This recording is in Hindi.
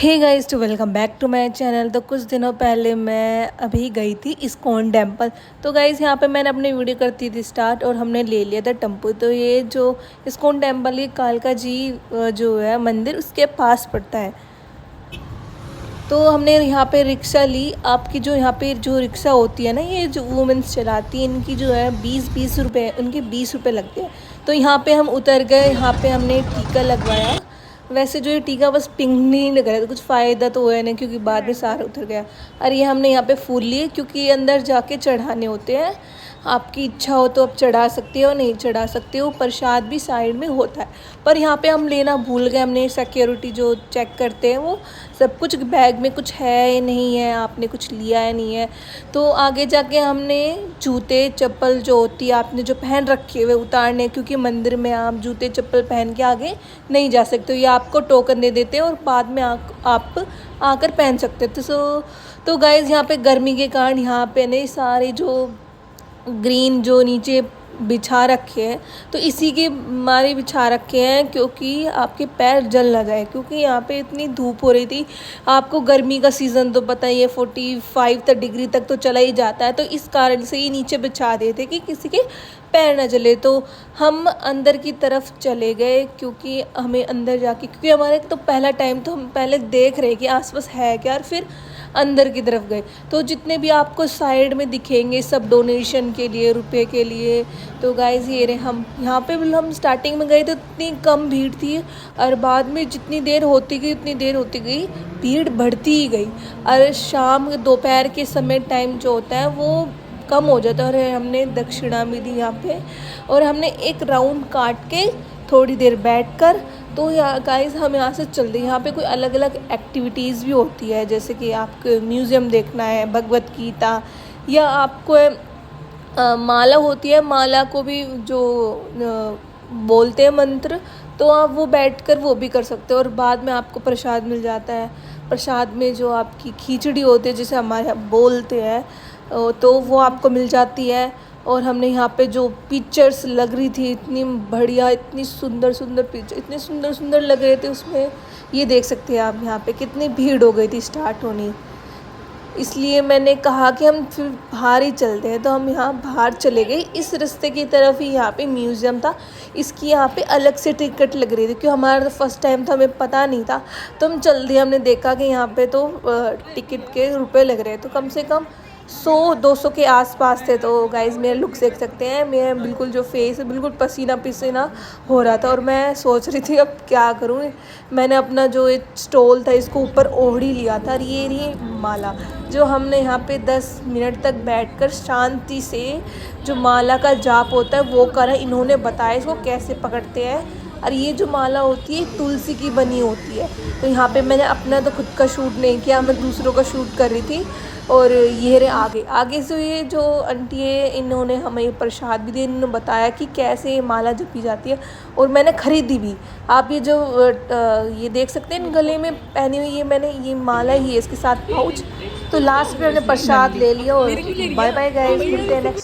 Hey guys to welcome back to my channel. तो कुछ दिनों पहले मैं अभी गई थी इस्कॉन टेम्पल। तो गाइस यहाँ पे मैंने अपनी वीडियो करती थी स्टार्ट और हमने ले लिया था टेम्पो। तो ये जो इस्कॉन टेम्पल ये कालका जी जो है मंदिर उसके पास पड़ता है। तो हमने यहाँ पे रिक्शा ली। आपकी जो यहाँ पे जो रिक्शा होती है ना, ये जो वुमेंस चलाती है, इनकी जो है 20 रुपये, उनके 20 रुपये लगते हैं। तो यहाँ पे हम उतर गए, यहाँ पे हमने टीका लगवाया। वैसे जो ये टीका बस पिघलने नहीं लग रहा था, कुछ फ़ायदा तो हुआ नहीं क्योंकि बाद में सारा उतर गया। और ये हमने यहाँ पे फूल लिए क्योंकि ये अंदर जाके चढ़ाने होते हैं। आपकी इच्छा हो तो आप चढ़ा सकते हो, नहीं चढ़ा सकते हो। प्रसाद भी साइड में होता है, पर यहाँ पे हम लेना भूल गए। हमने सिक्योरिटी जो चेक करते हैं वो सब कुछ बैग में कुछ है या नहीं है, आपने कुछ लिया है नहीं है। तो आगे जाके हमने जूते चप्पल जो होती है आपने जो पहन रखे हुए उतारने, क्योंकि मंदिर में आप जूते चप्पल पहन के आगे नहीं जा सकते हो। ये आपको टोकन दे देते हैं और बाद में आप आकर पहन सकते हो। तो गाइज़ यहाँ पे गर्मी के कारण यहाँ पे नहीं सारे जो ग्रीन जो नीचे बिछा रखे हैं, तो इसी के मारे बिछा रखे हैं क्योंकि आपके पैर जल ना जाए, क्योंकि यहाँ पे इतनी धूप हो रही थी। आपको गर्मी का सीज़न तो पता ही है, 45 डिग्री तक तो चला ही जाता है। तो इस कारण से ही नीचे बिछा देते कि किसी के पैर ना जले। तो हम अंदर की तरफ चले गए क्योंकि हमें अंदर जाके, क्योंकि हमारे तो पहला टाइम, तो हम पहले देख रहे कि आसपास है क्या, और फिर अंदर की तरफ गए। तो जितने भी आपको साइड में दिखेंगे सब डोनेशन के लिए, रुपए के लिए। तो गाइज़ ये रहे हम यहाँ पे। हम स्टार्टिंग में गए तो इतनी कम भीड़ थी, और बाद में जितनी देर होती गई भीड़ बढ़ती ही गई। और शाम दोपहर के समय टाइम जो होता है वो कम हो जाता है। और हमने दक्षिणा भी दी यहाँ पे, और हमने एक राउंड काट के थोड़ी देर बैठकर, तो यहाँ गाइस हम यहाँ से चल रहे। यहाँ पे कोई अलग अलग एक्टिविटीज़ भी होती है, जैसे कि आपको म्यूज़ियम देखना है, भगवत गीता, या आपको माला होती है, माला को भी जो बोलते हैं मंत्र, तो आप वो बैठकर वो भी कर सकते हो। और बाद में आपको प्रसाद मिल जाता है। प्रसाद में जो आपकी खिचड़ी होती है, जिसे हमारे यहाँ बोलते हैं, तो वो आपको मिल जाती है। और हमने यहाँ पे जो पिक्चर्स लग रही थी इतनी बढ़िया, इतनी सुंदर पिक्चर, इतने सुंदर लग रहे थे उसमें। ये देख सकते हैं आप यहाँ पे कितनी भीड़ हो गई थी स्टार्ट होनी। इसलिए मैंने कहा कि हम फिर बाहर ही चलते हैं। तो हम यहाँ बाहर चले गए। इस रास्ते की तरफ ही यहाँ पे म्यूज़ियम था। इसकी यहाँ पे अलग से टिकट लग रही थी, क्योंकि हमारा फर्स्ट टाइम था, हमें पता नहीं था। तो हम चल दिए। हमने देखा कि यहाँ पे तो टिकट के रुपए लग रहे हैं, तो कम से कम 100-200 के आसपास थे। तो गाइज़ मेरा लुक देख सकते हैं, मेरा बिल्कुल जो फेस है बिल्कुल पसीना पसीना हो रहा था। और मैं सोच रही थी अब क्या करूँ। मैंने अपना जो एक स्टॉल था इसको ऊपर ओढ़ ही लिया था। और ये रही माला, जो हमने यहाँ पे 10 मिनट तक बैठकर शांति से जो माला का जाप होता है वो करा। इन्होंने बताया इसको कैसे पकड़ते हैं। और ये जो माला होती है तुलसी की बनी होती है। तो यहाँ पे मैंने अपना तो खुद का शूट नहीं किया, मैं दूसरों का शूट कर रही थी। और ये रहे आगे से ये जो आंटी है, इन्होंने हमें प्रसाद भी दिया। इन्होंने बताया कि कैसे माला जपी जाती है, और मैंने ख़रीदी भी। आप ये जो ये देख सकते हैं गले में पहनी हुई, ये मैंने ये माला ही है, इसके साथ पाउच। तो लास्ट में मैंने प्रसाद ले लिया। और बाय बाय गाइस, मिलते हैं नेक्स्ट।